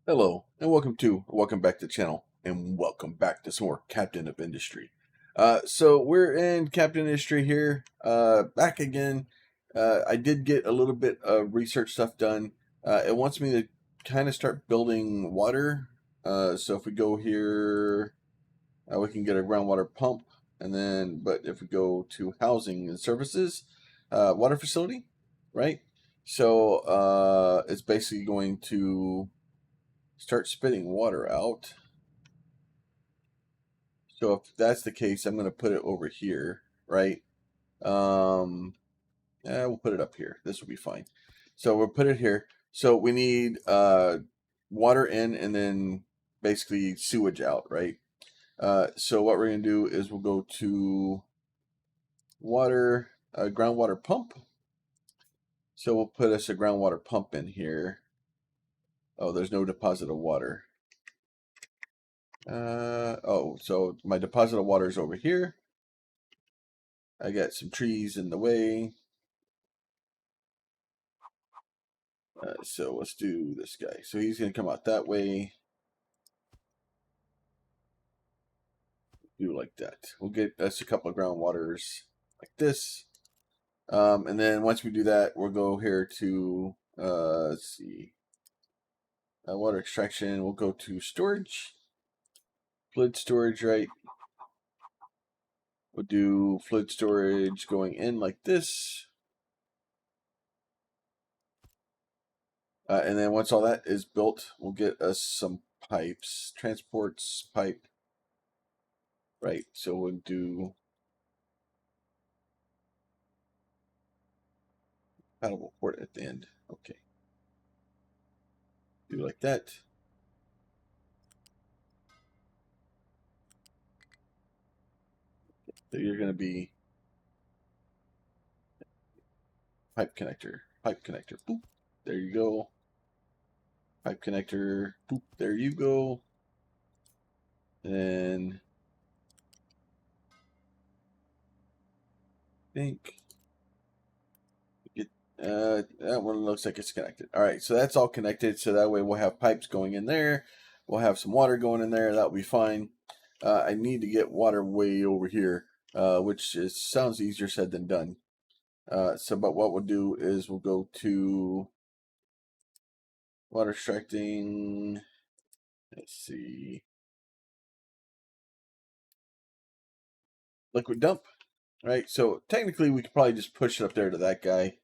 Hello, and welcome back to the channel, and welcome back to some more Captain of Industry. So we're in Captain Industry here, back again. I did get a little bit of research stuff done. It wants me to kind of start building water. So if we go here, we can get a groundwater pump, but if we go to housing and services, water facility, right? So it's basically going to start spitting water out. So if that's the case, I'm going to put it over here, right? We'll put it up here. This will be fine. So we'll put it here. So we need water in and then basically sewage out, right? So what we're going to do is we'll go to water, groundwater pump. So we'll put us a groundwater pump in here. Oh, there's no deposit of water. So my deposit of water is over here. I got some trees in the way. So let's do this guy. So he's going to come out that way. Do like that. We'll get us a couple of ground waters like this. And then once we do that, we'll go here to, let's see, water extraction. We'll go to storage, fluid storage, right? We'll do fluid storage going in like this. And then once all that is built, we'll get us some pipes, transports pipe, right? So we'll do paddle port at the end. Okay. Do like that. So you're going to be pipe connector. Boop. There you go. Pipe connector. Boop. There you go. And then I think that one looks like it's connected. All right, so that's all connected. So that way we'll have pipes going in there. We'll have some water going in there. That'll be fine. I need to get water way over here, which sounds easier said than done. But what we'll do is we'll go to water extracting. Let's see. Liquid dump, right? So technically we could probably just push it up there to that guy.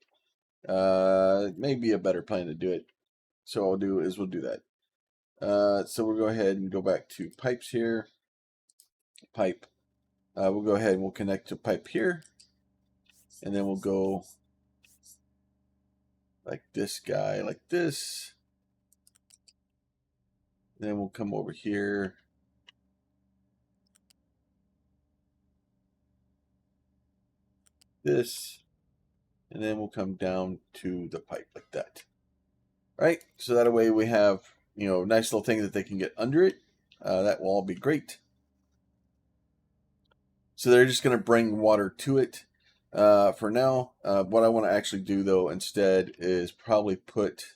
Maybe a better plan to do it. So what we'll do is we'll do that. So we'll go ahead and go back to pipes here. Pipe. We'll go ahead and we'll connect to pipe here. And then we'll go like this guy, like this. Then we'll come over here. This. And then we'll come down to the pipe like that. Right? So that way we have, nice little thing that they can get under it. That will all be great. So they're just going to bring water to it for now. What I want to actually do, though, instead is probably put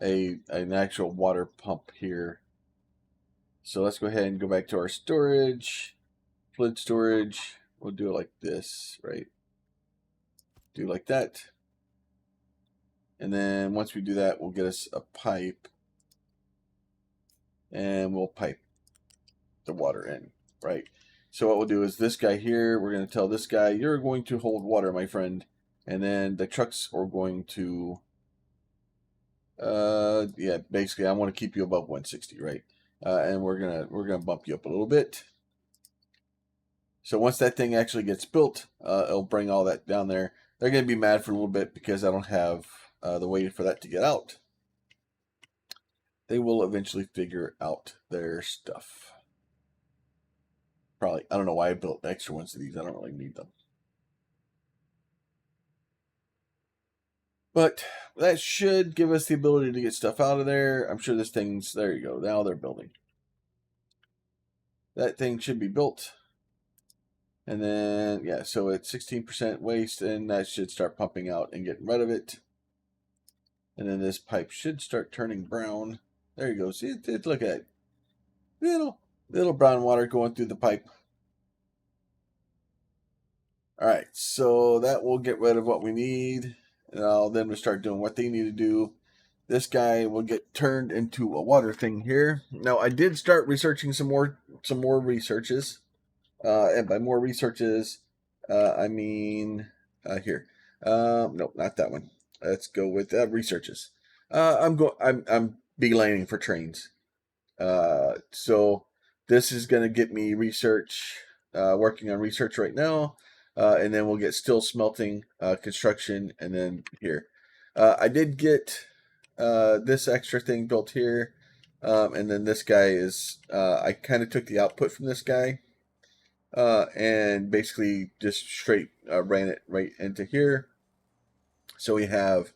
an actual water pump here. So let's go ahead and go back to our storage, fluid storage. We'll do it like this, right? Do like that. And then once we do that, we'll get us a pipe. And we'll pipe the water in, right? So what we'll do is this guy here, we're going to tell this guy, you're going to hold water, my friend. And then the trucks are going to, basically I want to keep you above 160, right? And we're gonna bump you up a little bit. So once that thing actually gets built, it'll bring all that down there. They're going to be mad for a little bit because I don't have the way for that to get out. They will eventually figure out their stuff. Probably, I don't know why I built extra ones of these. I don't really need them. But that should give us the ability to get stuff out of there. I'm sure this thing's, there you go. Now they're building. That thing should be built. And then, yeah, so it's 16% waste, and that should start pumping out and getting rid of it. And then this pipe should start turning brown. There you go. See, look at it. Little brown water going through the pipe. All right, so that will get rid of what we need. And then we'll start doing what they need to do. This guy will get turned into a water thing here. Now, I did start researching some more researches. And by more researches, I mean here. No, not that one. Let's go with researches. I'm beelining for trains. So this is going to get me research, working on research right now, and then we'll get steel smelting, construction, and then here. I did get this extra thing built here, and then this guy is. I kind of took the output from this guy, and basically just straight ran it right into here. So we have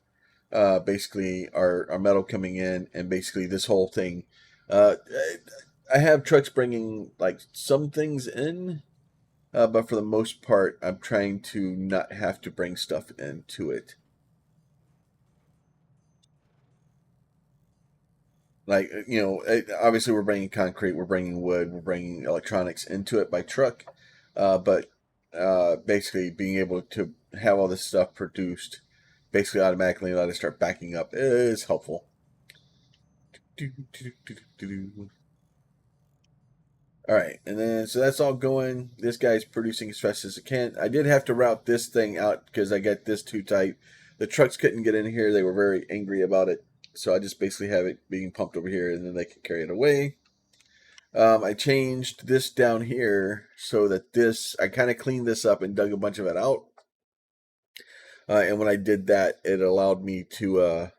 basically our metal coming in, and basically this whole thing. Uh, I have trucks bringing like some things in, but for the most part, I'm trying to not have to bring stuff into it. Like obviously we're bringing concrete, we're bringing wood, we're bringing electronics into it by truck, but basically being able to have all this stuff produced, basically automatically let it start backing up is helpful. All right, and then so that's all going. This guy's producing as fast as it can. I did have to route this thing out because I got this too tight. The trucks couldn't get in here. They were very angry about it. So I just basically have it being pumped over here, and then they can carry it away. I changed this down here so that I kind of cleaned this up and dug a bunch of it out. And when I did that, it allowed me to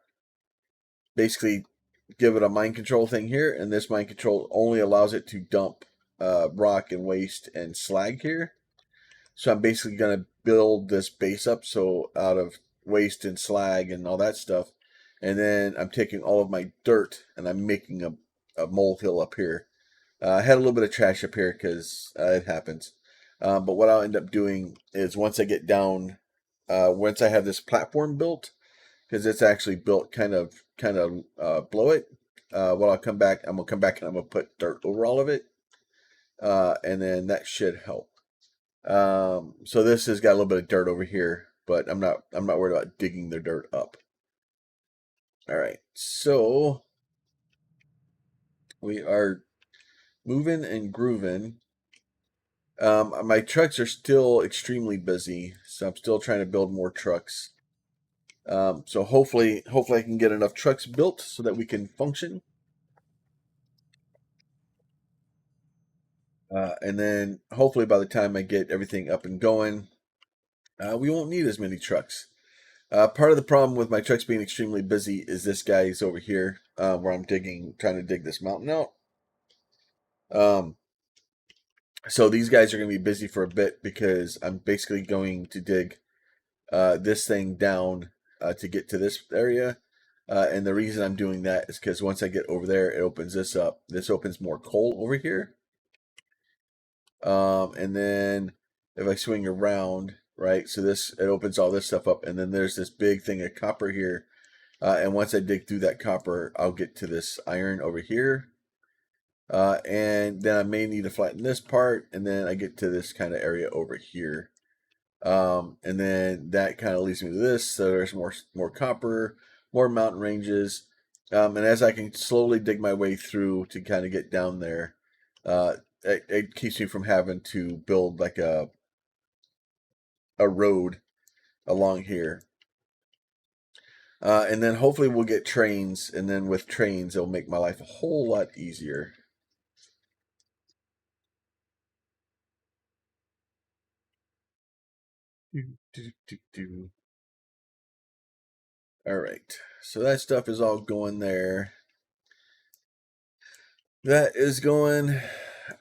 basically give it a mind control thing here. And this mind control only allows it to dump rock and waste and slag here. So I'm basically going to build this base up. So out of waste and slag and all that stuff. And then I'm taking all of my dirt and I'm making a molehill up here. I had a little bit of trash up here because it happens. But what I'll end up doing is once I get down, once I have this platform built, because it's actually built kind of below it. What I'm gonna come back and I'm gonna put dirt over all of it, and then that should help. So this has got a little bit of dirt over here, but I'm not worried about digging the dirt up. All right, so we are moving and grooving. My trucks are still extremely busy, so I'm still trying to build more trucks. So hopefully I can get enough trucks built so that we can function. And then hopefully by the time I get everything up and going, we won't need as many trucks. Part of the problem with my trucks being extremely busy is this guy's over here, where I'm trying to dig this mountain out. So these guys are going to be busy for a bit because I'm basically going to dig this thing down to get to this area. And the reason I'm doing that is because once I get over there, it opens this up. This opens more coal over here. And then if I swing around, right, so it opens all this stuff up. And then there's this big thing of copper here. And once I dig through that copper, I'll get to this iron over here. And then I may need to flatten this part. And then I get to this kind of area over here. And then that kind of leads me to this. So there's more copper, more mountain ranges. And as I can slowly dig my way through to kind of get down there, it keeps me from having to build like a road along here. And then hopefully we'll get trains, and then with trains, it'll make my life a whole lot easier. All right, so that stuff is all going there. That is going.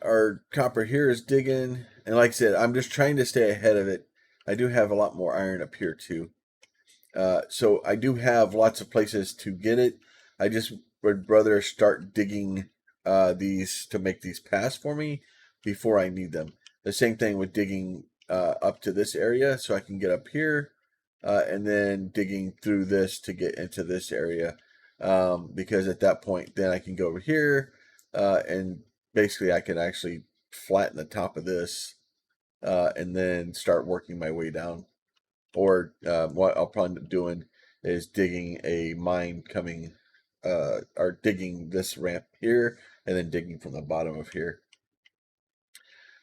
Our copper here is digging, and like I said, I'm just trying to stay ahead of it. I do have a lot more iron up here too. So I do have lots of places to get it. I just would rather start digging these to make these pass for me before I need them. The same thing with digging up to this area so I can get up here, and then digging through this to get into this area. because at that point, then I can go over here, and basically I can actually flatten the top of this, and then start working my way down. Or what I'll probably end up doing is digging a mine coming, or digging this ramp here, and then digging from the bottom of here.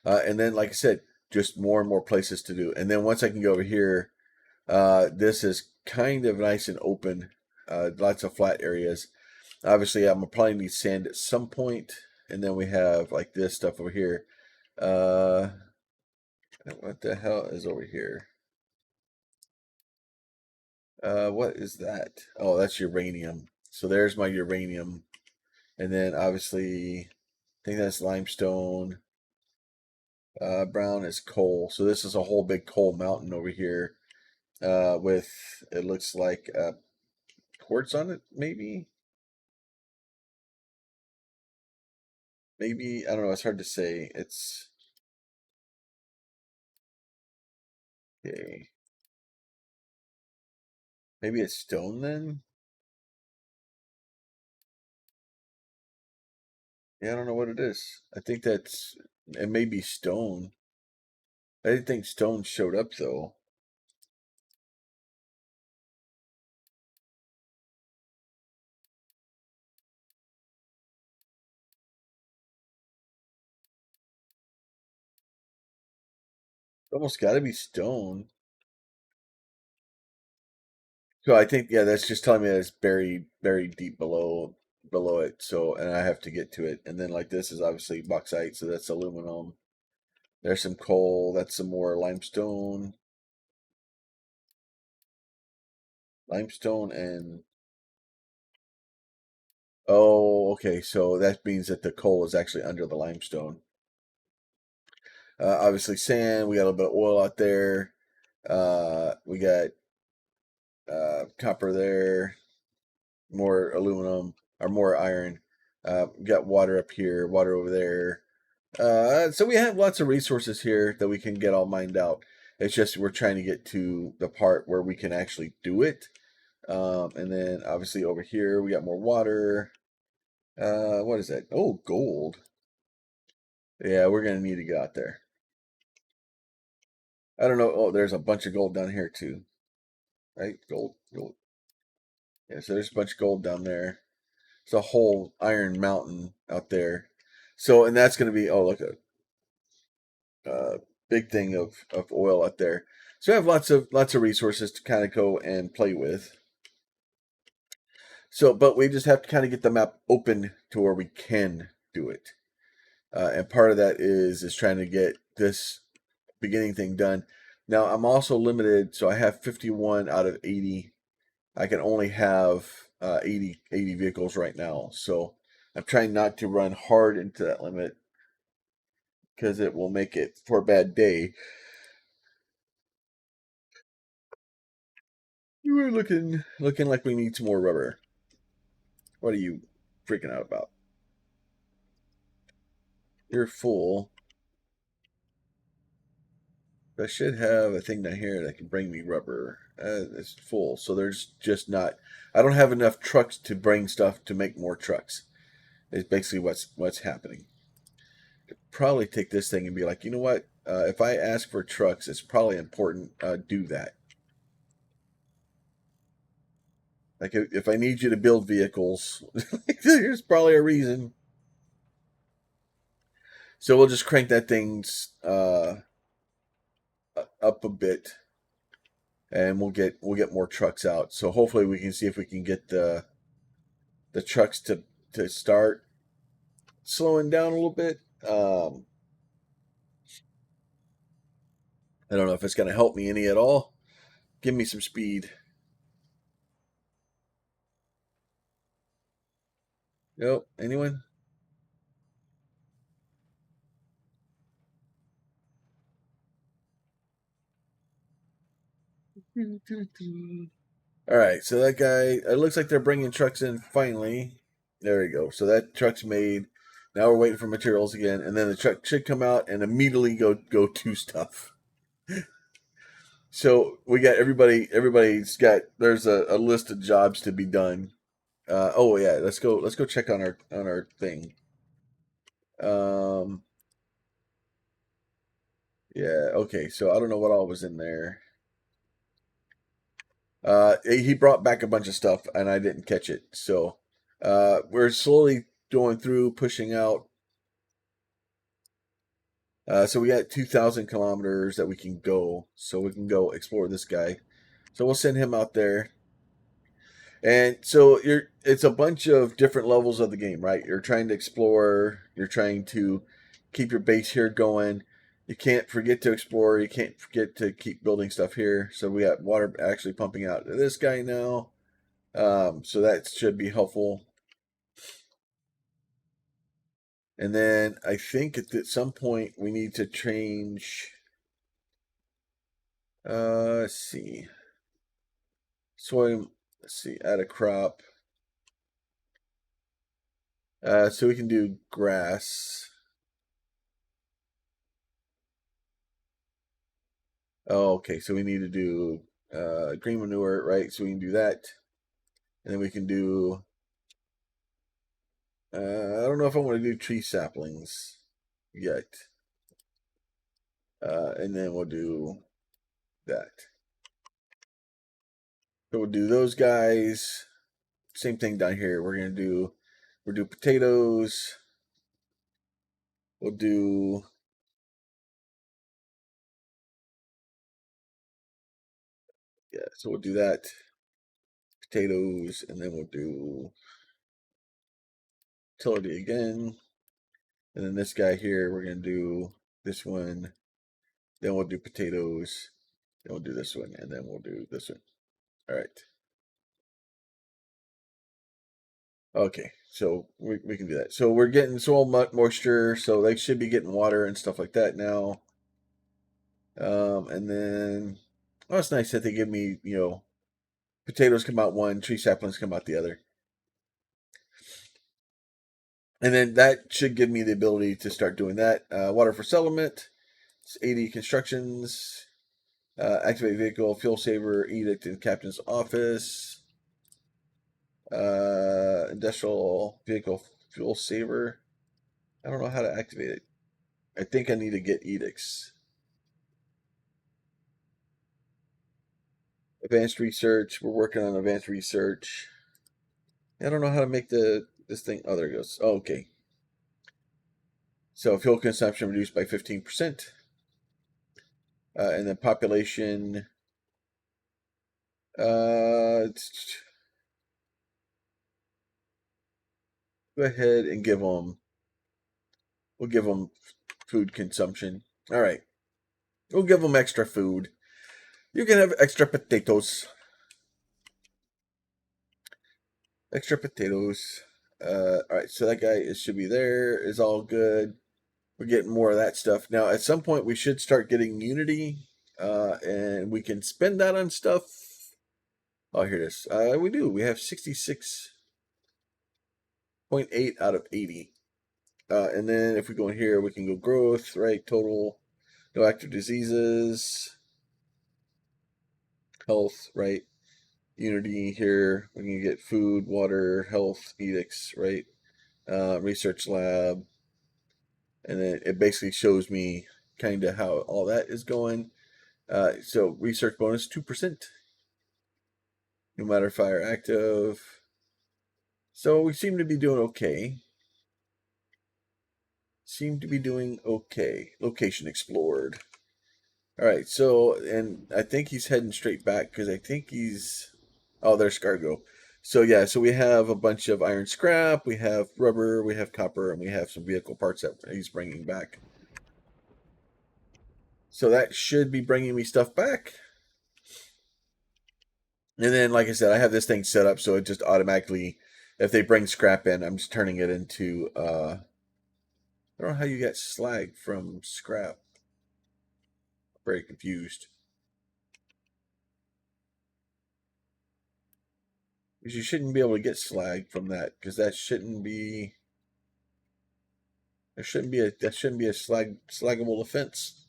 And then, like I said, just more and more places to do. And then once I can go over here, this is kind of nice and open, lots of flat areas. Obviously, I'm gonna probably need sand at some point, and then we have like this stuff over here. Uh, what the hell is over here? What is that? Oh, that's uranium. So there's my uranium, and then obviously, I think that's limestone. Brown is coal. So this is a whole big coal mountain over here, with it looks like quartz on it, maybe. Maybe, I don't know, it's hard to say. It's okay. Maybe it's stone then? Yeah, I don't know what it is. I think that's it may be stone. I didn't think stone showed up though. It's almost gotta be stone. So I think, yeah, that's just telling me that it's buried deep below it. So, and I have to get to it. And then like this is obviously bauxite, so that's aluminum. There's some coal, that's some more limestone. Limestone and oh, okay. So that means that the coal is actually under the limestone. Obviously sand, we got a little bit of oil out there. We got copper there, more aluminum or more iron. We got water up here, water over there. So we have lots of resources here that we can get all mined out. It's just we're trying to get to the part where we can actually do it. And then obviously over here we got more water. What is that? Oh, gold. Yeah, we're gonna need to get out there. I don't know. Oh, there's a bunch of gold down here too. Right? Gold, gold. Yeah, so there's a bunch of gold down there. It's a whole iron mountain out there. So, and that's gonna be, oh, look, a big thing of oil out there. So we have lots of resources to kind of go and play with. So, but we just have to kind of get the map open to where we can do it. And part of that is trying to get this beginning thing done. Now I'm also limited, so I have 51 out of 80. I can only have 80 vehicles right now. So I'm trying not to run hard into that limit because it will make it for a bad day. We're looking like we need some more rubber. What are you freaking out about? You're full. I should have a thing down here that can bring me rubber. It's full, so there's just not. I don't have enough trucks to bring stuff to make more trucks. Is basically what's happening. Probably take this thing and be like, you know what? If I ask for trucks, it's probably important. Do that. Like if I need you to build vehicles, there's probably a reason. So we'll just crank that thing's up a bit, and we'll get more trucks out. So hopefully we can see if we can get the trucks to start slowing down a little bit. I don't know if it's going to help me any at all. Give me some speed. Nope. Anyone? All right. So that guy. It looks like they're bringing trucks in finally. There we go. So that truck's made. Now we're waiting for materials again, and then the truck should come out and immediately go to stuff. So we got everybody. Everybody's got. There's a list of jobs to be done. Oh yeah, let's go. Let's go check on our thing. Um, yeah. Okay. So I don't know what all was in there. He brought back a bunch of stuff, and I didn't catch it. So, we're slowly going through, pushing out. So we got 2,000 kilometers that we can go. So we can go explore this guy. So we'll send him out there. And so it's a bunch of different levels of the game, right? You're trying to explore, you're trying to keep your base here going. You can't forget to explore, you can't forget to keep building stuff here. So we got water actually pumping out to this guy now. So that should be helpful. And then I think at some point we need to change. Let's see. Soy. Let's see. Add a crop. So we can do grass. Oh, okay. So we need to do green manure, right? So we can do that, and then we can do. I don't know if I want to do tree saplings yet. And then we'll do that. So we'll do those guys. Same thing down here. We'll do potatoes. We'll do yeah. So we'll do that. Potatoes, and then we'll do utility again. And then this guy here, we're gonna do this one. Then we'll do potatoes. Then we'll do this one, and then we'll do this one. All right. Okay, so we can do that. So we're getting soil moisture, so they should be getting water and stuff like that now. And then, oh, it's nice that they give me, potatoes come out one, tree saplings come out the other. And then that should give me the ability to start doing that. Water for settlement, it's 80 constructions, activate vehicle, fuel saver, edict in captain's office, industrial vehicle fuel saver. I don't know how to activate it. I think I need to get edicts. Advanced research. We're working on advanced research. I don't know how to make this thing. Oh, there it goes. Oh, okay. So fuel consumption reduced by 15%. And then population. Go ahead and give them. We'll give them food consumption. All right. We'll give them extra food. You can have extra potatoes. Extra potatoes. All right. So that guy should be there. Is all good. We're getting more of that stuff now. At some point, we should start getting Unity, and we can spend that on stuff. Oh, here it is. We do. We have 66.8 out of 80. And then if we go in here, we can go growth, right? Total, no active diseases, health, right? Unity here. We can get food, water, health, edicts, right? Research lab. And then it basically shows me kind of how all that is going. So research bonus 2%. No matter fire active. So we seem to be doing okay. Seem to be doing okay. Location explored. All right, so and I think he's heading straight back because I think he's. Oh, there's cargo. So yeah, so we have a bunch of iron scrap, we have rubber, we have copper, and we have some vehicle parts that he's bringing back. So that should be bringing me stuff back. And then, like I said, I have this thing set up so it just automatically, if they bring scrap in, I'm just turning it into. I don't know how you get slag from scrap. Very confused. Because you shouldn't be able to get slag from that because that shouldn't be. That shouldn't be a slaggable offense.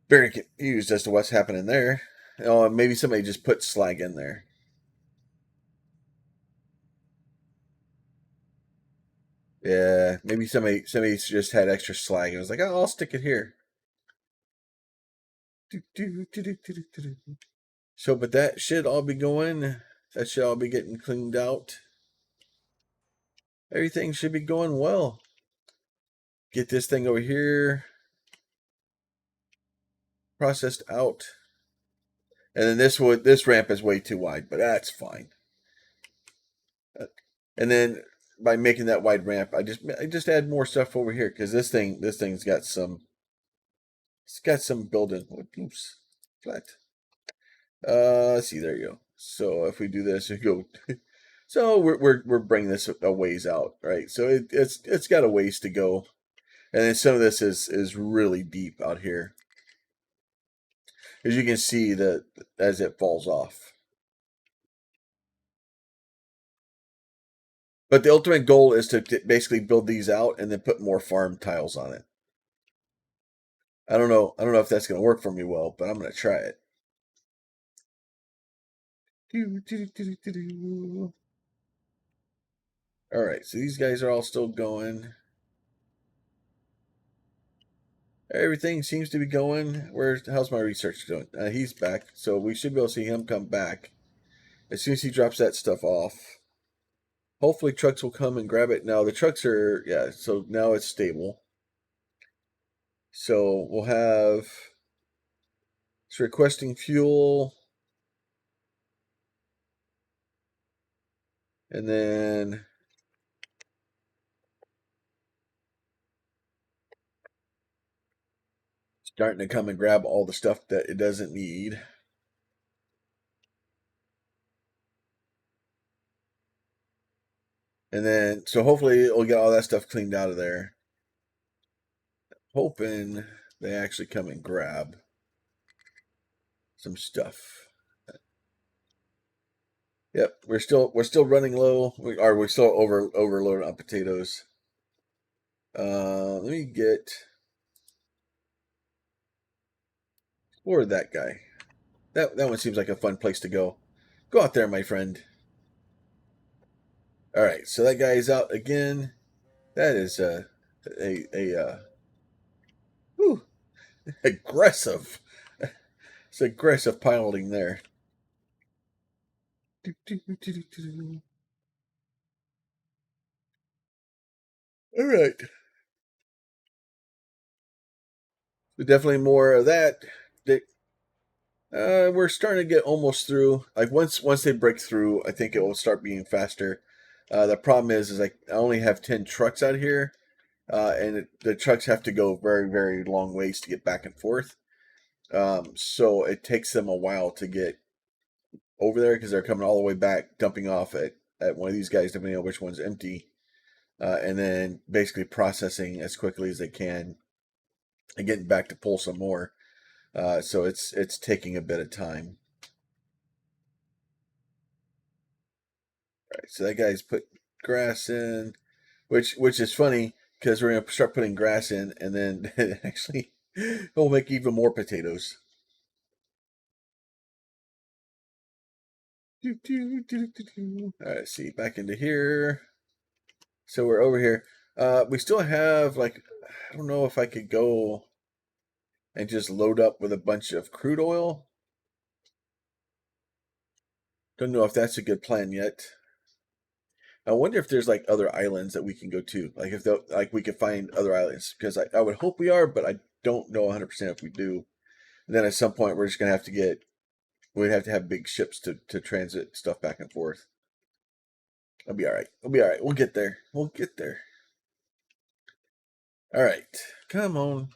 Very confused as to what's happening there. Oh, maybe somebody just put slag in there. Yeah, maybe somebody just had extra slag and was like, oh, I'll stick it here. So, but that should all be going. That should all be getting cleaned out. Everything should be going well. Get this thing over here processed out. And then this ramp is way too wide, but that's fine. And then by making that wide ramp, I just add more stuff over here because this thing's got some building. Oops, flat. Let's see, there you go. So if we do this, we go. So we're bringing this a ways out, right? So it's got a ways to go, and then some of this is really deep out here, as you can see that as it falls off. But the ultimate goal is to basically build these out and then put more farm tiles on it. I don't know if that's going to work for me well, but I'm going to try it. All right, so these guys are all still going. Everything seems to be going. How's my research doing? He's back, so we should be able to see him come back as soon as he drops that stuff off. Hopefully, trucks will come and grab it. Now the trucks are so now it's stable. So we'll have it's requesting fuel, and then starting to come and grab all the stuff that it doesn't need. And then, so hopefully it'll get all that stuff cleaned out of there. Hoping they actually come and grab some stuff. Yep, we're still running low. We're still overloaded on potatoes. Let me get explore that guy. That one seems like a fun place to go. Go out there, my friend. All right, so that guy is out again. That is whew, aggressive. It's aggressive piloting there. All right. Definitely more of that. We're starting to get almost through. Like once they break through, I think it will start being faster. The problem is I only have 10 trucks out here, and the trucks have to go very very long ways to get back and forth. So it takes them a while to get over there because they're coming all the way back, dumping off at one of these guys, depending on which one's empty, and then basically processing as quickly as they can and getting back to pull some more. So it's taking a bit of time. All right, so that guy's put grass in, which is funny because we're gonna start putting grass in, and then actually it'll make even more potatoes. All right, see back into here. So we're over here. We still have like I don't know if I could go and just load up with a bunch of crude oil. Don't know if that's a good plan yet. I wonder if there's like other islands that we can go to, like if like we could find other islands, because I would hope we are, but I don't know 100% if we do. And then at some point we're just gonna have to we'd have to have big ships to transit stuff back and forth. It'll be all right. We'll be all right. We'll get there. We'll get there. All right, come on.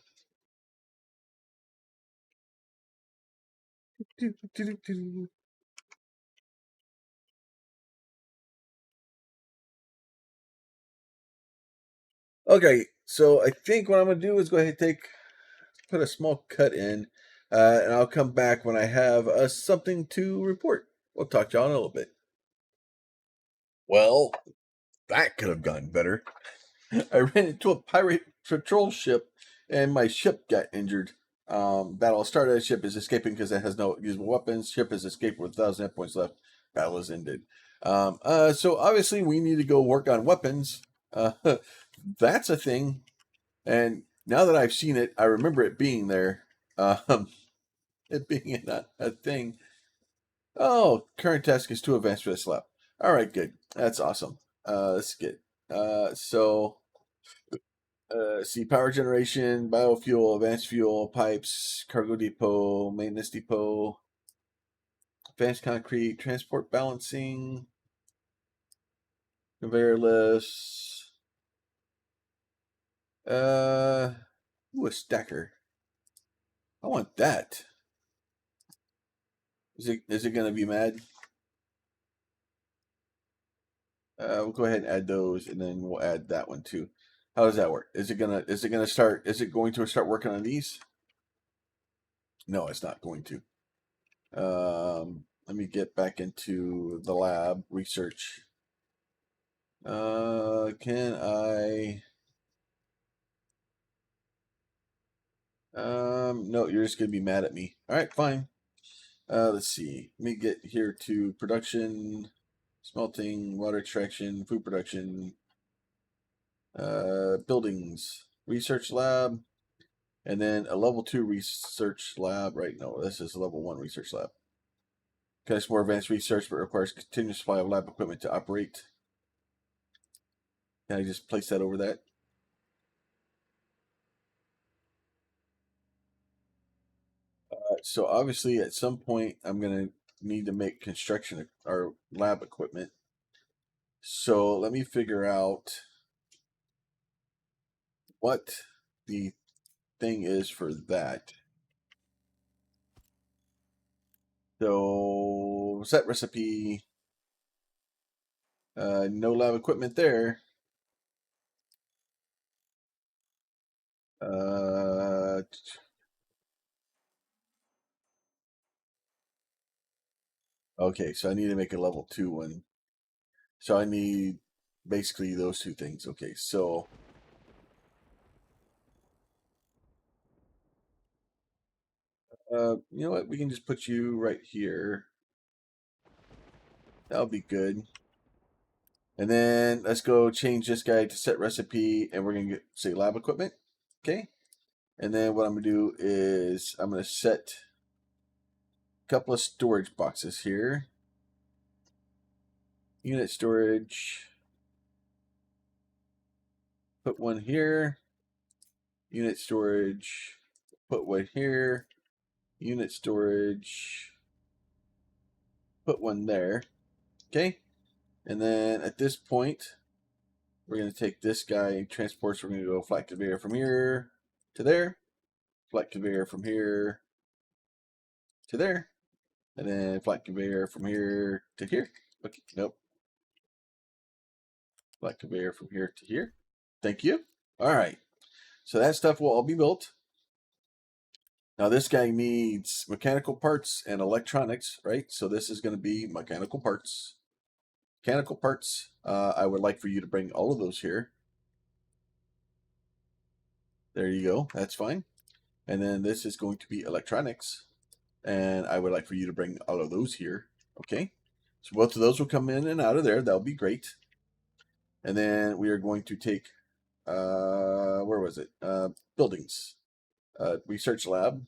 Okay, so I think what I'm gonna do is go ahead and put a small cut in, and I'll come back when I have something to report. We'll talk to y'all in a little bit. Well, that could have gone better. I ran into a pirate patrol ship, and my ship got injured. Battle started. Ship is escaping because it has no usable weapons. Ship is escaped with 1,000 hit points left. Battle is ended. So obviously we need to go work on weapons. Uh, that's a thing. And now that I've seen it, I remember it being there. Um, it being a thing. Oh, current task is too advanced for this lab. All right, good. That's awesome. Let's get. So see, power generation, biofuel, advanced fuel, pipes, cargo depot, maintenance depot, advanced concrete, transport balancing, conveyor lists. Uh, ooh, a stacker. I want that. Is it gonna be mad? We'll go ahead and add those, and then we'll add that one too. How does that work? Is it going to start working on these? No, it's not going to. Let me get back into the lab research. Can I? No, you're just gonna be mad at me. All right, fine. Let's see. Let me get here to production, smelting, water extraction, food production, buildings, research lab, and then a level 2 research lab. Right? No, this is a level 1 research lab. Conducts more advanced research, but requires continuous supply of lab equipment to operate. Can I just place that over that? So obviously, at some point, I'm gonna need to make construction or lab equipment. So let me figure out what the thing is for that. So set recipe, no lab equipment there. Uh, okay, so I need to make a level 2 one. So I need basically those two things. Okay, so you know what? We can just put you right here. That'll be good. And then let's go change this guy to set recipe, and we're gonna get say lab equipment. Okay. And then what I'm gonna do is I'm gonna set a couple of storage boxes here. Unit storage. Put one here. Unit storage. Put one here. Unit storage. Put one there. Okay. And then at this point, we're going to take this guy, transports, we're going to go flat conveyor from here to there, flat conveyor from here to there, and then flat conveyor from here to here. Okay, nope. Flat conveyor from here to here. Thank you. All right. So that stuff will all be built. Now this guy needs mechanical parts and electronics, right? So this is going to be mechanical parts. Mechanical parts, I would like for you to bring all of those here. There you go. That's fine. And then this is going to be electronics. And I would like for you to bring all of those here. Okay. So both of those will come in and out of there. That'll be great. And then we are going to take, where was it? Buildings. Research lab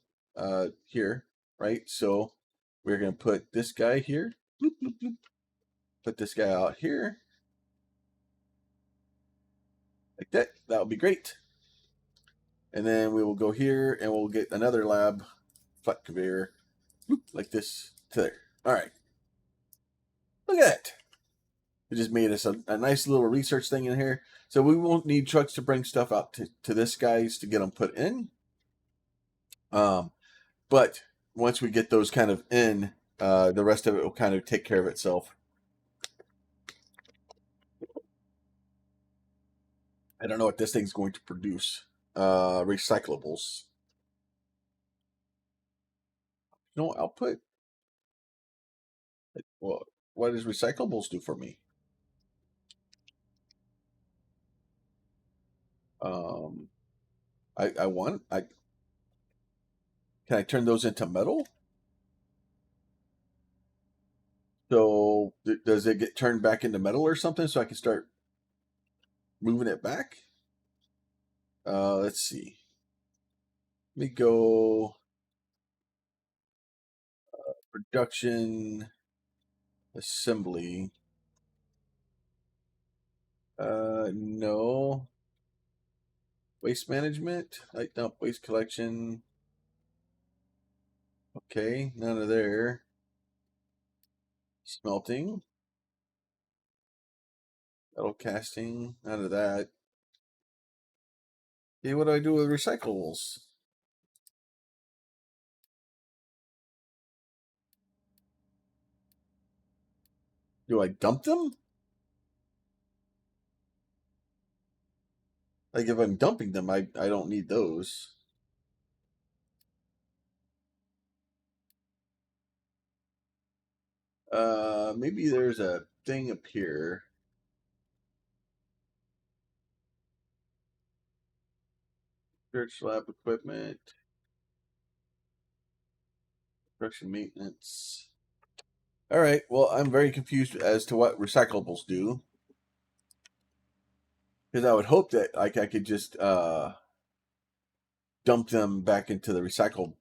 here, right? So we're going to put this guy here. Bloop, bloop, bloop. Put this guy out here. Like that. That'll be great. And then we will go here and we'll get another lab flat conveyor like this to there. All right. Look at that. It just made us a nice little research thing in here. So we won't need trucks to bring stuff out to this guys to get them put in. But once we get those kind of in, the rest of it will kind of take care of itself. I don't know what this thing's going to produce. Recyclables. No output? Well, what does recyclables do for me? Um, I can I turn those into metal? So does it get turned back into metal or something so I can start? moving it back. Let's see. Let me go production assembly. No. Waste management. Light dump waste collection. Okay, none of there. Smelting. Metal casting. None of that. Okay, what do I do with recyclables? Do I dump them? Like if I'm dumping them, I don't need those. Maybe there's a thing up here. Search lab equipment. Production maintenance. All right. Well, I'm very confused as to what recyclables do. Because I would hope that like I could just dump them back into the recycle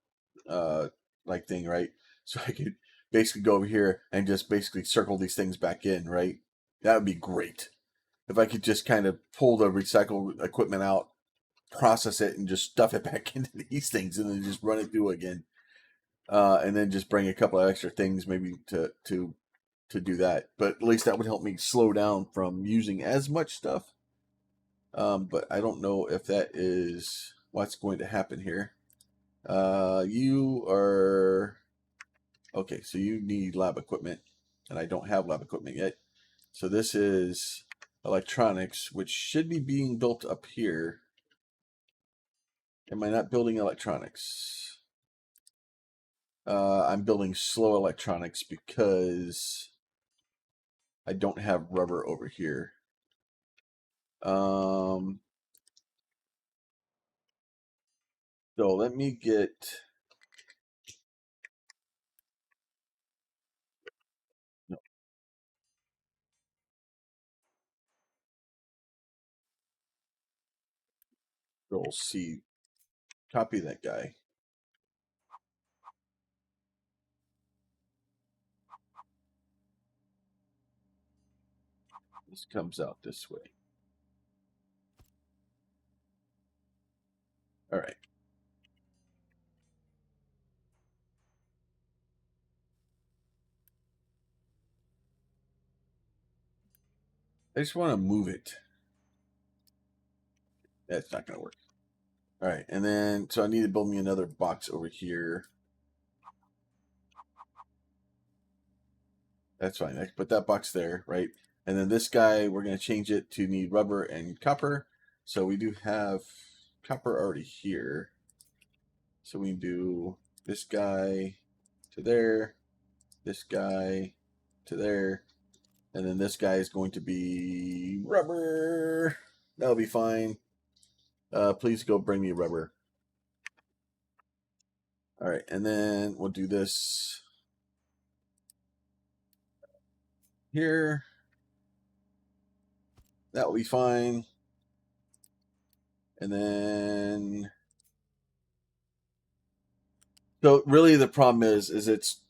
like thing, right? So I could basically go over here and just basically circle these things back in, right? That would be great. If I could just kind of pull the recycle equipment out, process it, and just stuff it back into these things, and then just run it through again, and then just bring a couple of extra things maybe to do that. But at least that would help me slow down from using as much stuff. But I don't know if that is what's going to happen here. You are okay. So you need lab equipment, and I don't have lab equipment yet. So this is electronics, which should be being built up here. Am I not building electronics? I'm building slow electronics because I don't have rubber over here. So let me get. No, Control C. Copy that guy. This comes out this way. All right. I just want to move it. That's not going to work. All right. And then, so I need to build me another box over here. That's fine. I can put that box there, right? And then this guy, we're going to change it to need rubber and copper. So we do have copper already here. So we can do this guy to there, this guy to there, and then this guy is going to be rubber. That'll be fine. Please go bring me rubber. All right, and then we'll do this here. That will be fine. And then, so really the problem is it's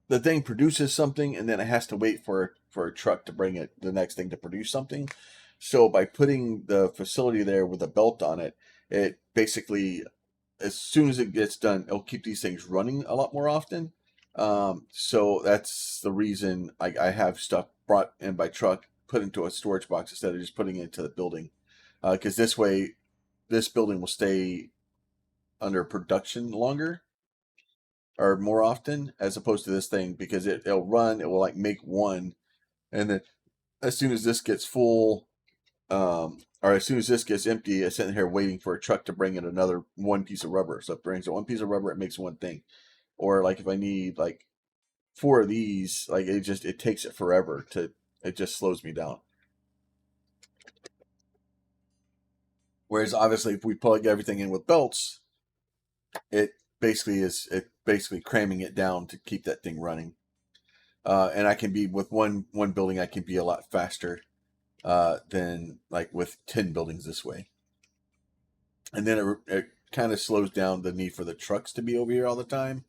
the thing produces something and then it has to wait for a truck to bring it the next thing to produce something. So by putting the facility there with a belt on it, it basically as soon as it gets done, it'll keep these things running a lot more often. So that's the reason I have stuff brought in by truck, put into a storage box instead of just putting it into the building. Because this way, this building will stay under production longer or more often as opposed to this thing because it'll run, it will like make one, and then as soon as this gets full, or as soon as this gets empty, it's sitting here waiting for a truck to bring in another one piece of rubber. So it brings one piece of rubber, it makes one thing. Or like if I need like four of these, like it takes it forever to it just slows me down. Whereas obviously if we plug everything in with belts, it basically cramming it down to keep that thing running. And I can be with one building, I can be a lot faster. than like with 10 buildings this way. And then it kind of slows down the need for the trucks to be over here all the time,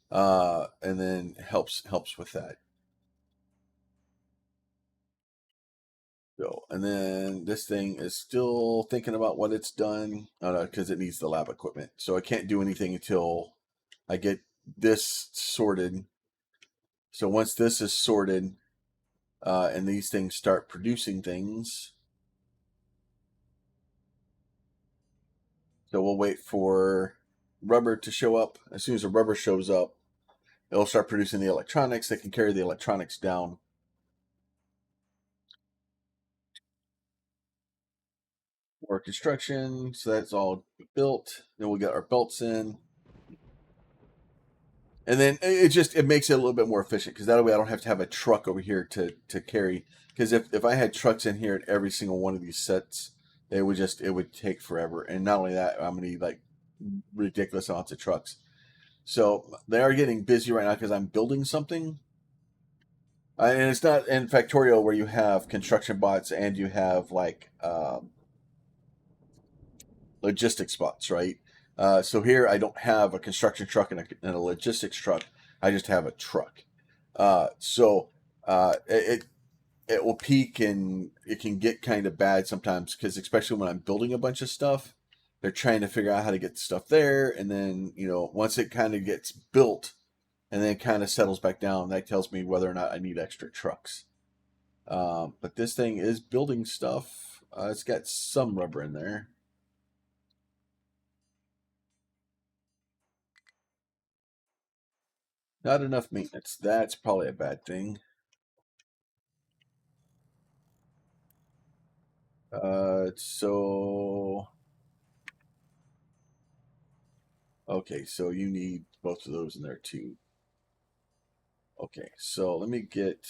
and then helps with that. So, and then this thing is still thinking about what it's done because it needs the lab equipment. So I can't do anything until I get this sorted. So once this is sorted, and these things start producing things, so we'll wait for rubber to show up. As soon as the rubber shows up, it'll start producing the electronics. They can carry the electronics down. More construction, so that's all built. Then we'll get our belts in. And then it makes it a little bit more efficient because that way I don't have to have a truck over here to carry. Because if I had trucks in here at every single one of these sets, it would take forever. And not only that, I'm gonna need like ridiculous amounts of trucks. So they are getting busy right now because I'm building something. And it's not in Factorio where you have construction bots and you have like logistics bots, right? So here I don't have a construction truck and a logistics truck. I just have a truck. So it will peak and it can get kind of bad sometimes because especially when I'm building a bunch of stuff, they're trying to figure out how to get stuff there, and then once it kind of gets built and then it kind of settles back down, that tells me whether or not I need extra trucks. But this thing is building stuff. It's got some rubber in there. Not enough maintenance. That's probably a bad thing. So okay, so you need both of those in there too. Okay, so let me get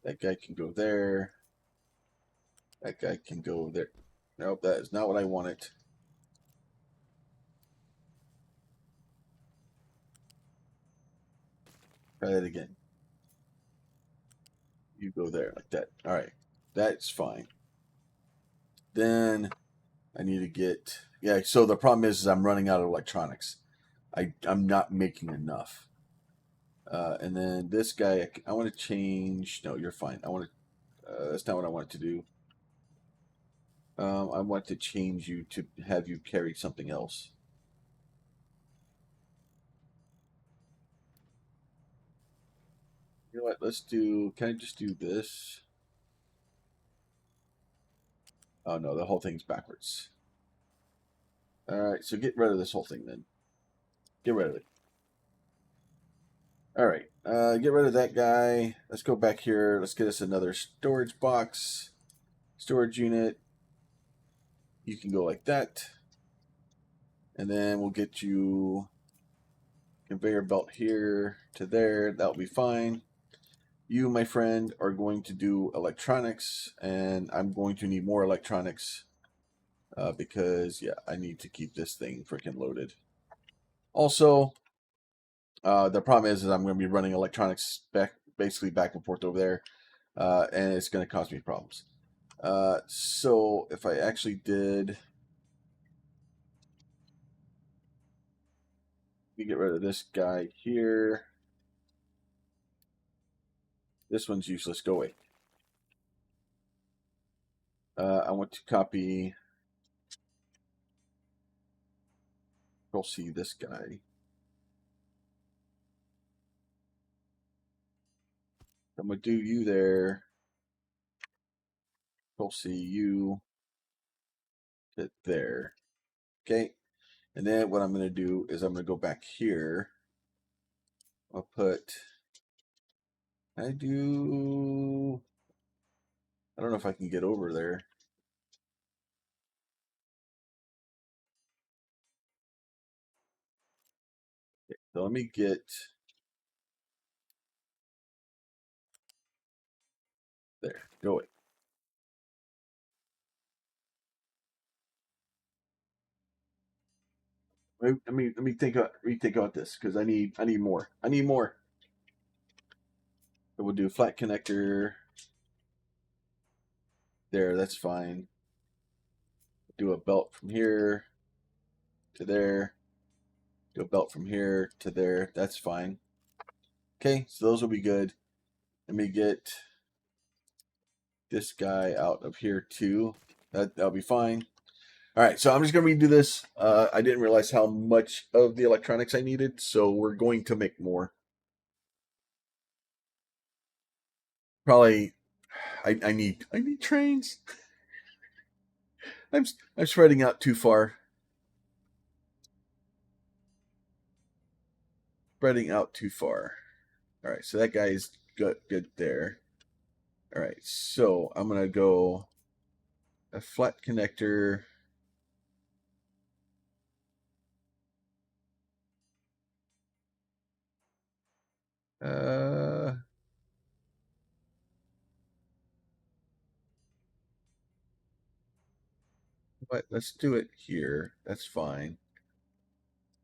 that guy can go there. That guy can go there. Nope, that is not what I wanted. Try that again. You go there like that. All right, that's fine. Then I need to get yeah. So the problem is I'm running out of electronics. I'm not making enough. And then this guy, I want to change. No, you're fine. I want to. That's not what I wanted to do. I want to change you to have you carry something else. You know what? Let's do. Can I just do this? Oh no, the whole thing's backwards. All right, so get rid of this whole thing then. Get rid of it. All right, get rid of that guy. Let's go back here. Let's get us another storage box, storage unit. You can go like that, and then we'll get you conveyor belt here to there. That'll be fine. You, my friend, are going to do electronics, and I'm going to need more electronics because, yeah, I need to keep this thing freaking loaded. Also, the problem is I'm going to be running electronics basically back and forth over there, and it's going to cause me problems. So if I actually did, let me get rid of this guy here. This one's useless. Go away. I want to copy. Control C this guy. I'm gonna do you there. Control C you to there. Okay. And then what I'm gonna do is I'm gonna go back here. I'll put. I do. I don't know if I can get over there. Okay, so let me get there. Go away. Let me think about this because I need more. I need more. So we'll do flat connector there. That's fine. Do a belt from here to there. Do a belt from here to there. That's fine. Okay, so those will be good. Let me get this guy out of here too. That'll be fine. All right, so I'm just gonna redo this. I didn't realize how much of the electronics I needed, so we're going to make more. Probably, I need trains. I'm spreading out too far. Spreading out too far. All right, so that guy is good there. All right, so I'm gonna go a flat connector. Uh, but let's do it here. That's fine.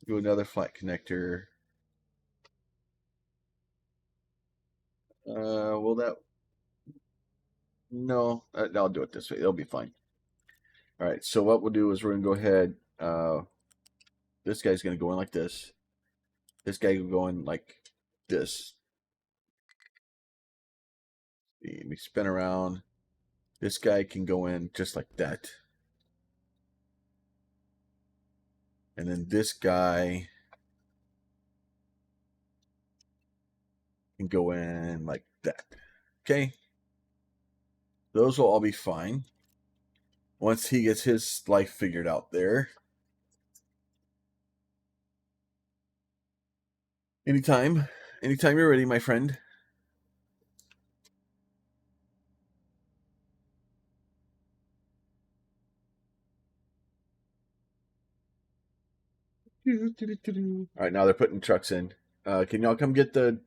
Do another flat connector. Will that? No, I'll do it this way. It'll be fine. All right. So what we'll do is we're gonna go ahead. This guy's gonna go in like this. This guy will go in like this. Let me spin around. This guy can go in just like that. And then this guy can go in like that. Okay. Those will all be fine. Once he gets his life figured out there. Anytime you're ready, my friend. All right, now they're putting trucks in. Can y'all come get the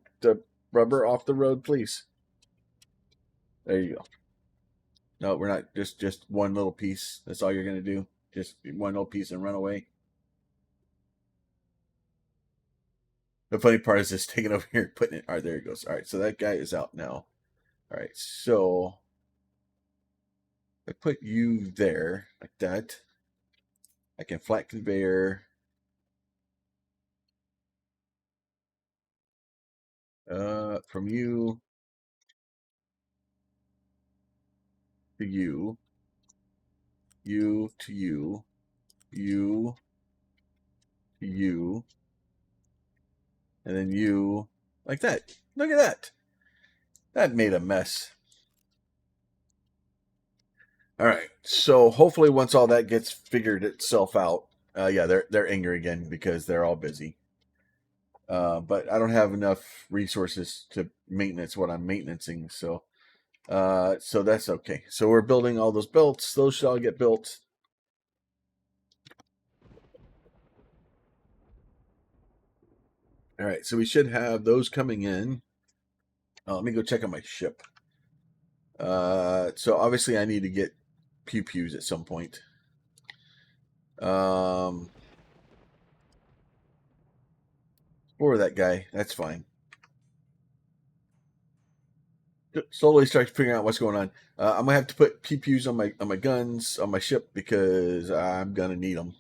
rubber off the road, please? There you go. No, we're not. Just one little piece. That's all you're gonna do. Just one little piece and run away. The funny part is just taking over here, putting it. All right, there he goes. All right, so that guy is out now. All right, so I put you there like that. I can flat conveyor. From you to you, you to you, you to you, and then you like that. Look at that. That made a mess. All right. So hopefully once all that gets figured itself out, yeah, they're angry again because they're all busy. But I don't have enough resources to maintenance what I'm maintaining, so that's okay. So we're building all those belts. Those should all get built. All right, so we should have those coming in. Let me go check on my ship. So obviously I need to get pew pews at some point. Or that guy. That's fine. Slowly start figuring out what's going on. I'm gonna have to put pew pews on my guns on my ship because I'm gonna need them.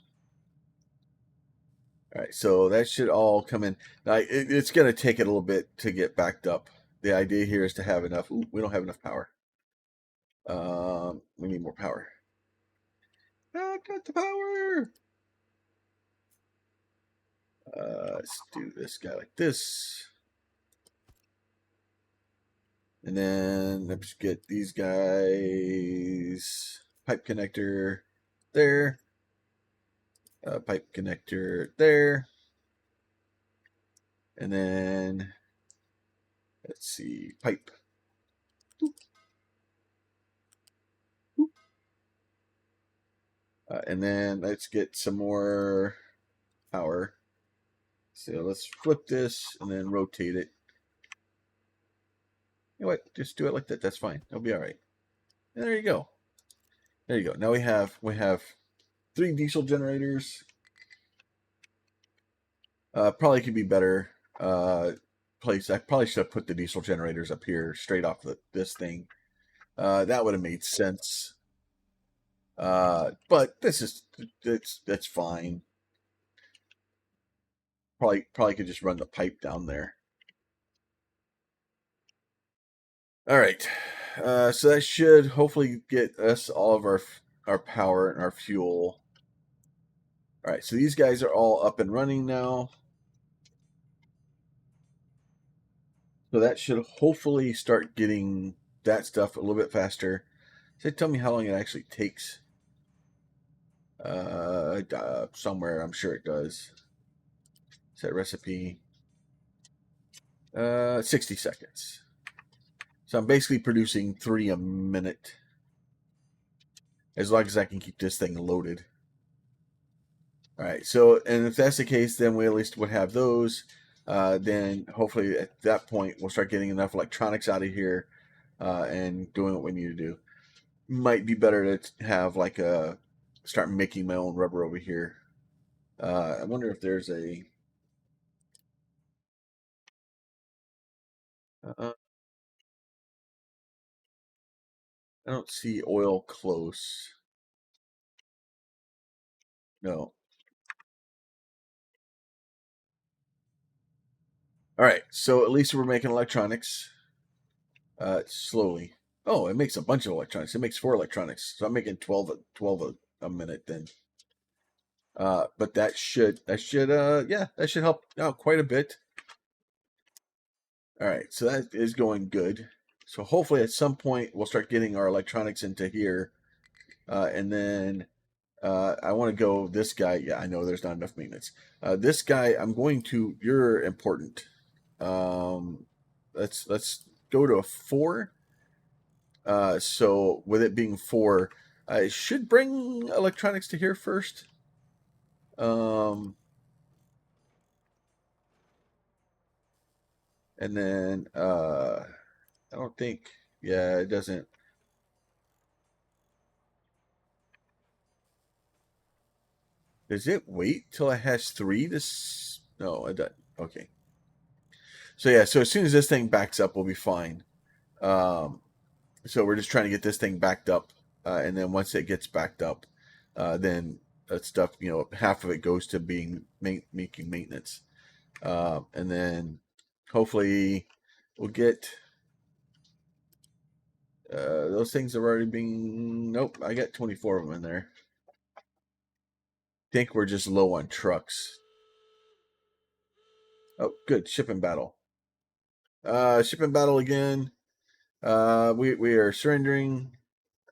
All right, so that should all come in. Now, it's going to take it a little bit to get backed up. The idea here is to have enough. Ooh, we don't have enough power. We need more power. I've got the power. Let's do this guy like this. And then let's get these guys. Pipe connector there. Pipe connector there. And then let's see, pipe. And then let's get some more power. So let's flip this and then rotate it. You know what? Just do it like that. That's fine. It'll be all right. And there you go. There you go. Now we have 3 diesel generators. Probably could be better. Place. I probably should have put the diesel generators up here straight off this thing. That would have made sense. But this is that's fine. Probably could just run the pipe down there. All right. So that should hopefully get us all of our power and our fuel. All right. So these guys are all up and running now. So that should hopefully start getting that stuff a little bit faster. So tell me how long it actually takes. Somewhere I'm sure it does. Set recipe. 60 seconds. So I'm basically producing 3 a minute. As long as I can keep this thing loaded. All right. So, and if that's the case, then we at least would have those. Then hopefully at that point we'll start getting enough electronics out of here and doing what we need to do. Might be better to have like a start making my own rubber over here. I wonder if there's a. Uh, I don't see oil close. No. All right. So at least we're making electronics slowly. Oh, it makes a bunch of electronics. It makes 4 electronics. So I'm making 12 a minute then. But that should help out quite a bit. All right, so that is going good. So hopefully at some point we'll start getting our electronics into here, and then I want to go this guy. Yeah, I know there's not enough maintenance. This guy, I'm going to. You're important. Um, let's go to a 4. So with it being 4, I should bring electronics to here first. Um, and then I don't think. Yeah, it doesn't. Does it wait till it has 3 to? No, it doesn't. Okay. So yeah, so as soon as this thing backs up, we'll be fine. Um, so we're just trying to get this thing backed up, and then once it gets backed up, then that stuff, half of it goes to being making maintenance, and then hopefully we'll get those things have already been. Nope, I got 24 of them in there. Think we're just low on trucks. Oh, good. Shipping battle. Shipping battle again. We are surrendering.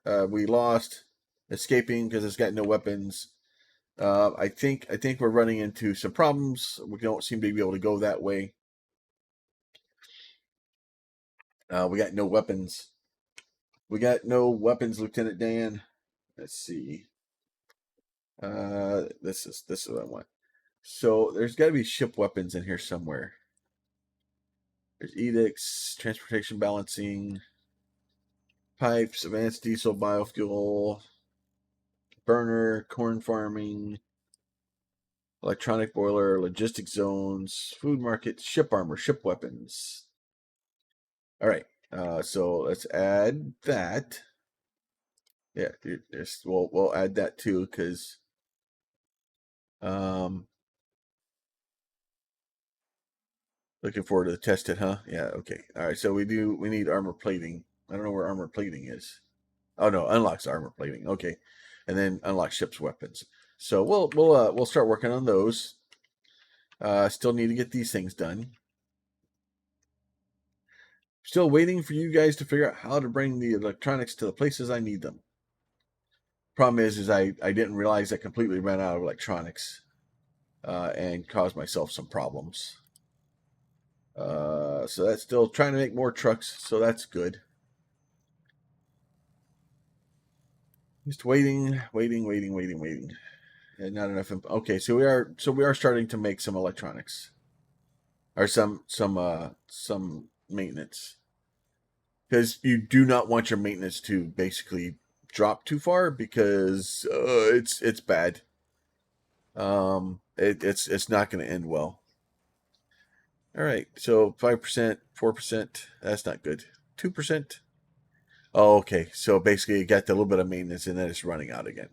We lost. Escaping because it's got no weapons. I think we're running into some problems. We don't seem to be able to go that way. We got no weapons. We got no weapons, Lieutenant Dan. Let's see. This is what I want. So there's got to be ship weapons in here somewhere. There's edicts, transportation balancing, pipes, advanced diesel biofuel, burner, corn farming, electronic boiler, logistic zones, food market, ship armor, ship weapons. All right. So let's add that. Yeah, we'll add that too because um, looking forward to the test it, huh? Yeah. Okay. All right. So we need armor plating. I don't know where armor plating is. Oh no, unlocks armor plating. Okay, and then unlock ship's weapons. So we'll start working on those. Still need to get these things done. Still waiting for you guys to figure out how to bring the electronics to the places I need them. Problem is I didn't realize I completely ran out of electronics and caused myself some problems. So that's still trying to make more trucks, so that's good. Just waiting, and not enough. Okay, so we are starting to make some electronics or some maintenance because you do not want your maintenance to basically drop too far because it's bad. It's not going to end well. All right, so 5%, 4%. That's not good. 2%. Oh, okay. So basically, you got the little bit of maintenance, and then it's running out again.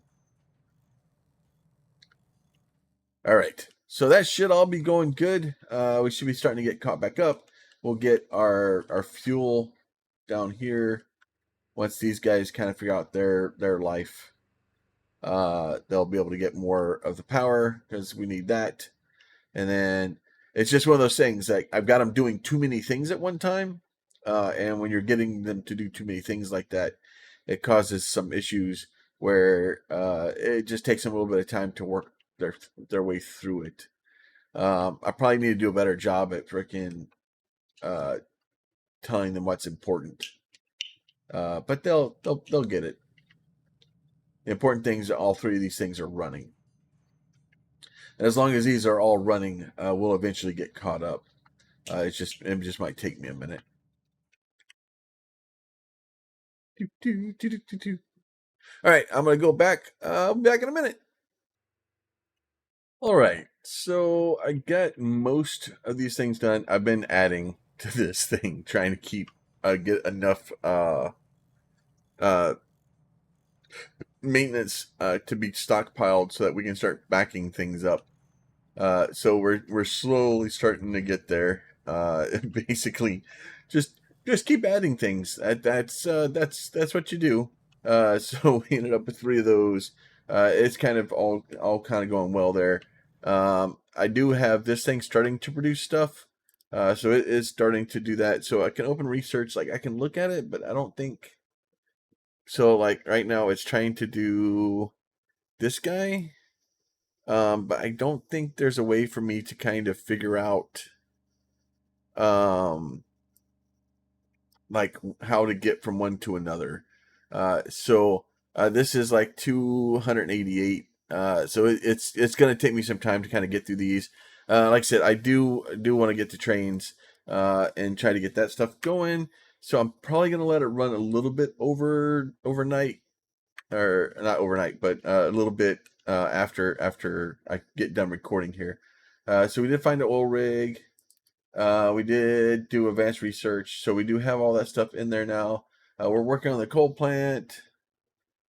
All right. So that should all be going good. We should be starting to get caught back up. We'll get our fuel down here. Once these guys kind of figure out their life, they'll be able to get more of the power because we need that. And then it's just one of those things like I've got them doing too many things at one time. And when you're getting them to do too many things like that, it causes some issues where it just takes them a little bit of time to work their way through it. I probably need to do a better job at freaking uh, telling them what's important. But they'll get it. The important things, all three of these things are running. And as long as these are all running, we'll eventually get caught up. It just might take me a minute. All right, I'm gonna go back. I'll be back in a minute. All right, so I got most of these things done. I've been adding to this thing, trying to keep get enough uh, maintenance to be stockpiled so that we can start backing things up. So we're slowly starting to get there. Basically, just keep adding things. That's what you do. So we ended up with 3 of those. It's kind of all kind of going well there. I do have this thing starting to produce stuff. So it is starting to do that. So I can open research, like I can look at it, but I don't think so. Like right now, it's trying to do this guy. But I don't think there's a way for me to kind of figure out um like how to get from one to another. So this is like 288. So it's going to take me some time to kind of get through these. Like I said, I do want to get to trains and try to get that stuff going. So I'm probably going to let it run a little bit overnight, or not overnight, but a little bit after I get done recording here. So we did find an oil rig. We did do advanced research, so we do have all that stuff in there now. We're working on the coal plant,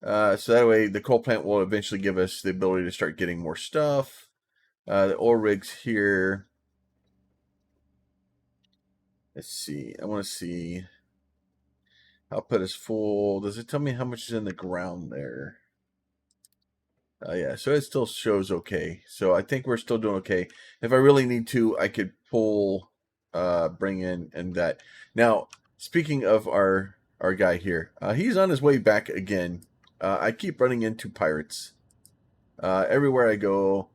so that way the coal plant will eventually give us the ability to start getting more stuff. The oil rigs here. Let's see. I want to see. Output is full. Does it tell me how much is in the ground there? Yeah, so it still shows okay. So I think we're still doing okay. If I really need to, I could pull, bring in and that. Now, speaking of our guy here, he's on his way back again. I keep running into pirates. Everywhere I go,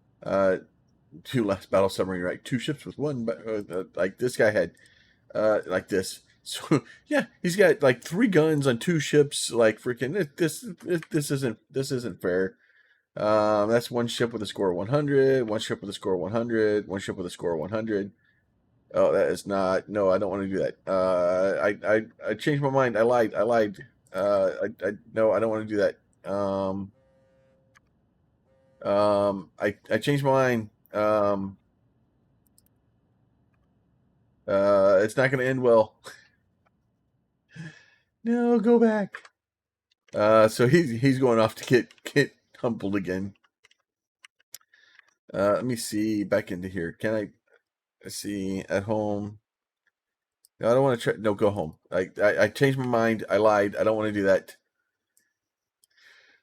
2 last battle submarine, right? 2 ships with 1, but like this guy had, like this. So yeah, he's got like 3 guns on 2 ships. Like freaking this isn't fair. That's 1 ship with a score of 100, 1 ship with a score of 100, 1 ship with a score of 100. Oh, that is not. No, I don't want to do that. I changed my mind. I lied. No, I don't want to do that. I changed my mind. It's not going to end well. No, go back. So he's going off to get humbled again. Let me see back into here. Can I? Let's see at home. No, I don't want to try. No, go home. I changed my mind. I lied. I don't want to do that.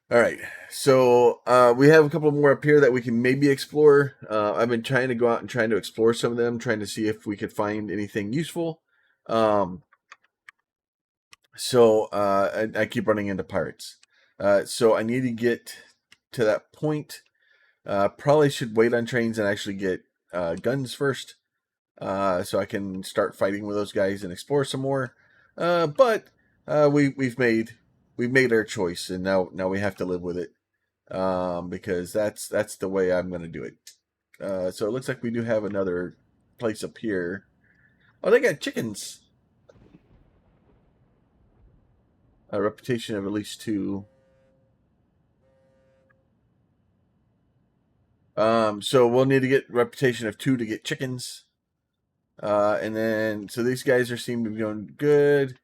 All right. So we have a couple more up here that we can maybe explore. I've been trying to go out and trying to explore some of them, trying to see if we could find anything useful. So I keep running into pirates. So I need to get to that point. Probably should wait on trains and actually get guns first. So I can start fighting with those guys and explore some more. But we've made our choice, and now we have to live with it, because that's the way I'm going to do it. So it looks like we do have another place up here. Oh, they got chickens. A reputation of at least 2. So we'll need to get reputation of 2 to get chickens. And then, so these guys are seem to be going good.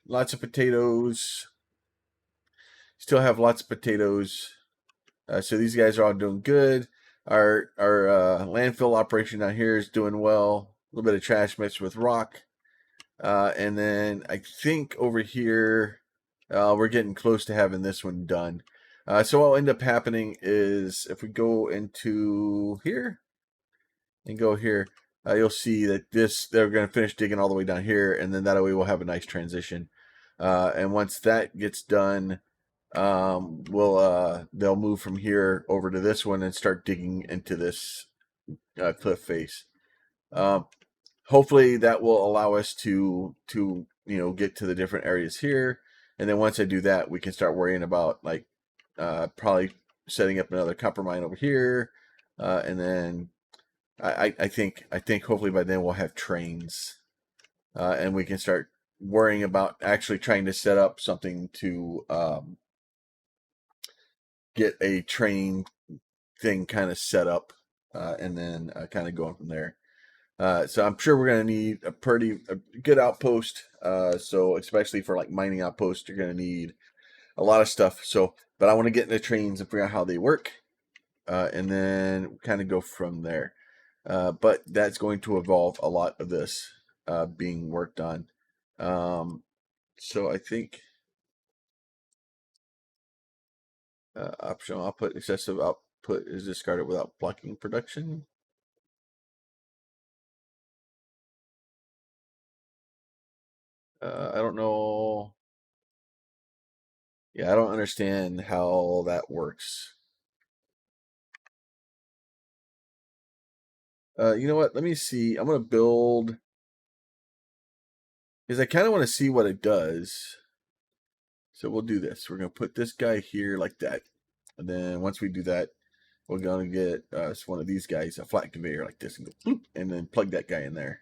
Lots of potatoes. Still have lots of potatoes. So these guys are all doing good. Our landfill operation down here is doing well. A little bit of trash mixed with rock. And then I think over here, we're getting close to having this one done. So what will end up happening is if we go into here and go here, you'll see that they're going to finish digging all the way down here, and then that way we'll have a nice transition. And once that gets done, they'll move from here over to this one and start digging into this cliff face. Hopefully that will allow us to get to the different areas here, and then once I do that, we can start worrying about like probably setting up another copper mine over here, and then I think hopefully by then we'll have trains, and we can start worrying about actually trying to set up something to get a train thing kind of set up, and then kind of going from there. So I'm sure we're going to need a good outpost. So especially for like mining outposts, you're going to need a lot of stuff. So, but I want to get into trains and figure out how they work, and then kind of go from there. But that's going to involve a lot of this being worked on. So I think optional output, excessive output is discarded without blocking production. I don't know. Yeah, I don't understand how that works. You know what? Let me see. I'm going to build, because I kind of want to see what it does. So we'll do this. We're going to put this guy here like that. And then once we do that, we're going to get one of these guys, a flat conveyor like this, and go bloop, and then plug that guy in there.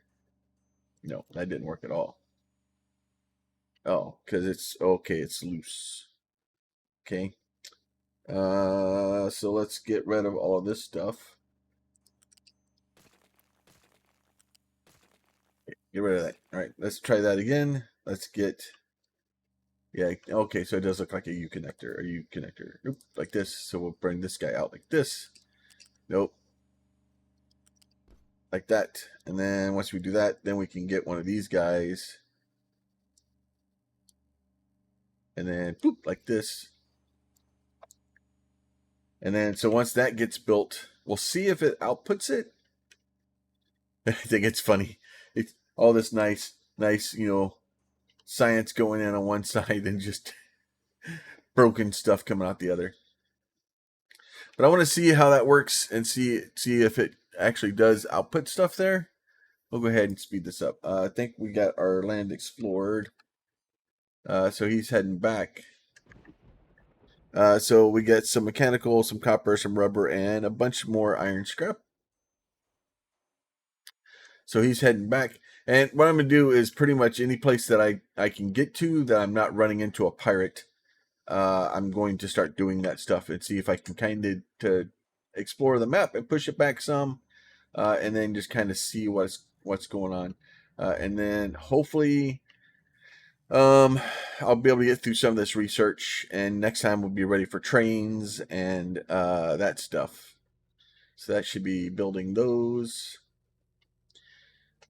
No, that didn't work at all. Oh, because it's loose. Okay. So let's get rid of all of this stuff. Get rid of that. All right, let's try that again. Let's get, yeah, okay, so it does look like a U connector, Oop, like this. So we'll bring this guy out like this. Nope. Like that. And then once we do that, then we can get one of these guys. And then boop, like this. And then, so once that gets built, we'll see if it outputs it. I think it's funny. It's all this nice, science going in on one side and just broken stuff coming out the other. But I want to see how that works and see if it actually does output stuff there. We'll go ahead and speed this up. I think we got our land explored. So he's heading back. So we get some mechanical, some copper, some rubber, and a bunch more iron scrap. So he's heading back. And what I'm going to do is pretty much any place that I can get to that I'm not running into a pirate, I'm going to start doing that stuff and see if I can kind of to explore the map and push it back some, and then just kind of see what's going on, and then hopefully I'll be able to get through some of this research, and next time we'll be ready for trains and that stuff. So that should be building those.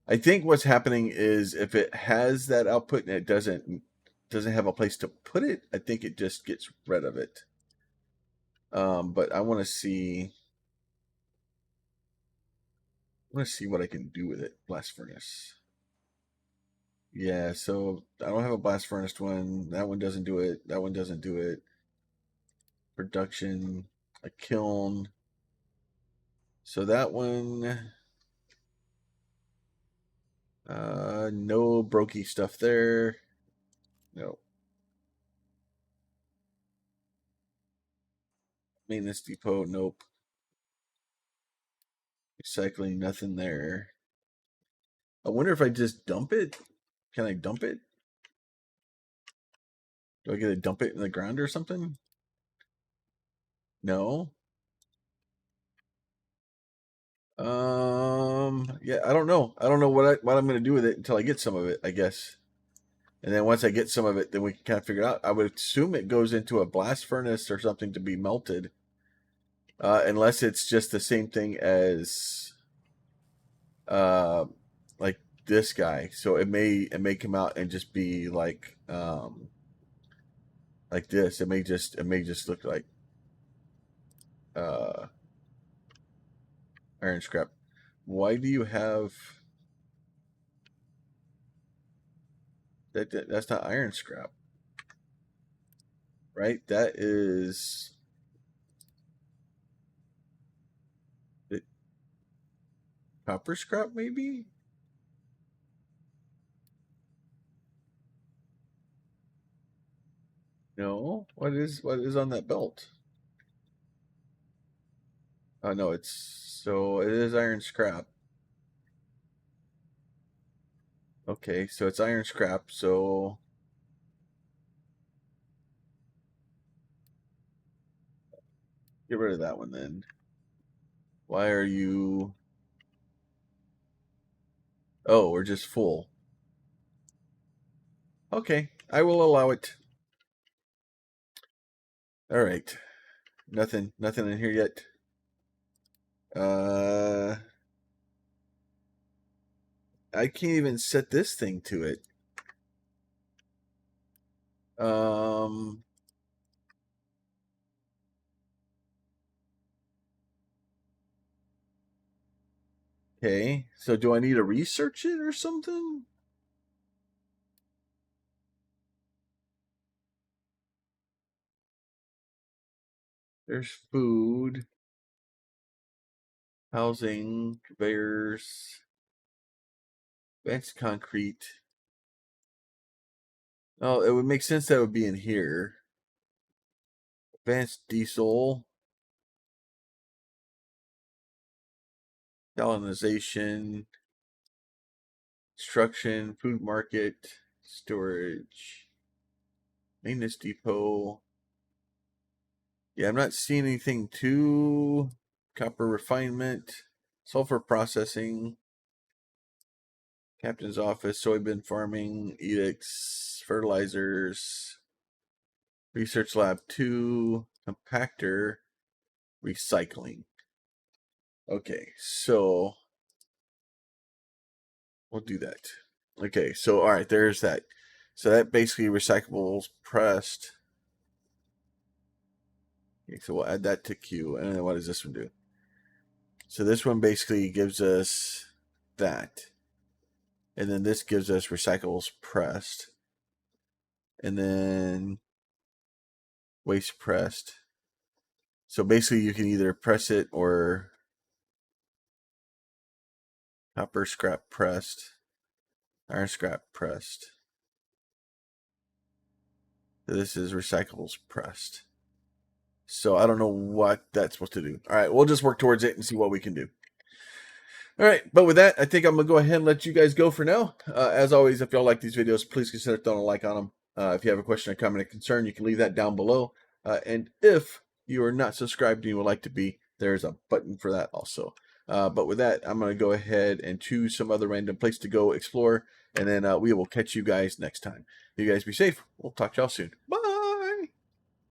I think what's happening is if it has that output and it doesn't have a place to put it, I think it just gets rid of it. But I want to see. I want to see what I can do with it. Blast furnace. Yeah, so I don't have a blast furnace one. That one doesn't do it. That one doesn't do it. Production, a kiln. So that one, no brokey stuff there. No. Maintenance depot, nope. Recycling, nothing there. I wonder if I just dump it. Can I dump it? Do I get to dump it in the ground or something? No. Yeah, I don't know. I don't know what I'm gonna do with it until I get some of it, I guess. And then once I get some of it, then we can kind of figure it out. I would assume it goes into a blast furnace or something to be melted, unless it's just the same thing as uh, like this guy. So it may come out and just be like this. It may just look like uh, iron scrap. Why do you have that? That's not iron scrap, right? That is it, copper scrap, maybe. No, what is on that belt? Oh no, it is iron scrap. Okay, so it's iron scrap. So get rid of that one then. Why are you? Oh, we're just full. Okay, I will allow it. All right, nothing in here yet. I can't even set this thing to it. Um, okay, so do I need to research it or something? There's food, housing, conveyors, advanced concrete. Oh, it would make sense that would be in here. Advanced diesel, colonization, construction, food market, storage, maintenance depot. Yeah, I'm not seeing anything too. Copper refinement, sulfur processing, captain's office, soybean farming, edicts, fertilizers, research lab 2, compactor, recycling. Okay, so we'll do that. Okay, so all right, there's that. So that basically recyclables pressed. Okay, so we'll add that to queue. And then what does this one do? So this one basically gives us that. And then this gives us recyclables pressed. And then waste pressed. So basically you can either press it or copper scrap pressed, iron scrap pressed. So this is recyclables pressed. So I don't know what that's supposed to do. All right, we'll just work towards it and see what we can do. All right, but with that, I think I'm gonna go ahead and let you guys go for now. As always, if y'all like these videos, please consider throwing a like on them. If you have a question, a comment, a concern, you can leave that down below. And if you are not subscribed and you would like to be, there's a button for that also. But with that, I'm gonna go ahead and choose some other random place to go explore, and then we will catch you guys next time. You guys be safe. We'll talk to y'all soon. Bye.